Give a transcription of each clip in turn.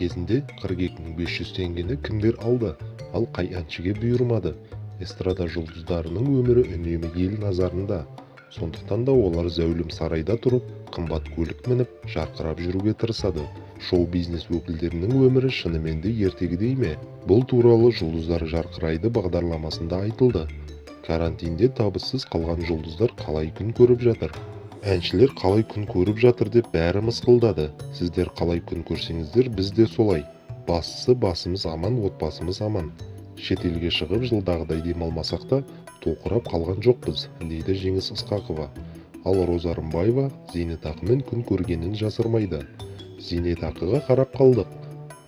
кезінде 42.500 теңгені кімдер алды, ал қай әншіге бұйырмады? Эстрада жұлдыздарының өмірі үнемі ел назарында. Сондықтан да олар зәулім сарайда тұрып, қымбат көлік мініп, жарқырап жүруге тырысады. Шоу-бизнес өкілдерінің өмірі шынымен де ертегідей ме? Бұл туралы «Жұлдыздар жарқырайды» бағдарламасында айтылды. Карантинде табыссыз қалған жұлдыздар қалай күн көріп жатыр? Әншілер қалай күн көріп жатыр деп бәрі мысқылдады. Сіздер қалай күн көрсеңіздер, біз де солай. Бастысы басымыз аман, отбасымыз аман. Шетелге шығып жылдағыдай демалмасақ та, тоқырап қалған жоқпыз, дейді Жеңіс Ысқақова. Ал Роза Рымбаева зейнетақымен күн көргенін жасырмайды. Зейнетақыға қарап қалдық.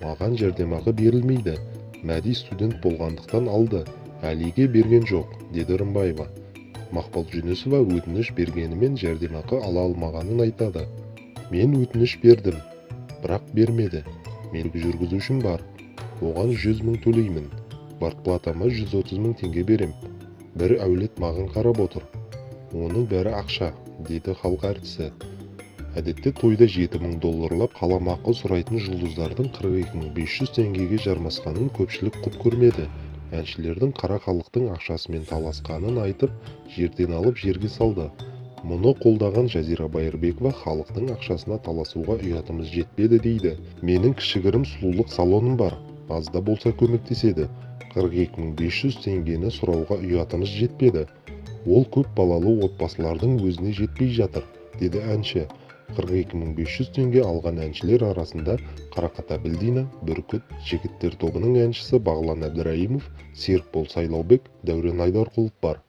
Маған жәрдемақы берілмейді. Мәди студент болғандықтан алды. Әлиге берген жоқ, деді Рымбаева. Мақпал Жүнісова өтініш бергенімен жәрдемақы ала алмағанын айтады. Мен өтініш бердім, бірақ бермеді. Мен жүргізушім бар. Оған 100 мың төлеймін. Барплатама 130 мың теңге берем. Бір әулет маған қарап отыр. Оның бәрі ақша, дейді халық әртісі. Әдетте тойда 7 мың долларлап қаламақы сұрайтын жұлдыздардың 42.500 теңгеге жармасқанын көпшілік құп көрмеді. Әншілердің қара халықтың ақшасымен таласқанын айтып, жерден алып жерге салды. Мұны қолдаған Жазира Байырбекова халықтың ақшасына таласуға ұятымыз жетпеді дейді. Менің кішігірім сұлулық салоным бар, аз да болса көмектеседі. 42.500 теңгені сұрауға ұятымыз жетпеді. Ол көп балалы отбасылардың өзіне жетпей жатыр, деді әнші. 42.500 теңге алған әншілер арасында Қарақат Әбілдина, Бүркіт, Жігіттер тобының әншісі Бағлан Әбдірайымов, Серікбол Сайлаубек, Дәурен Айдарқұлов бар.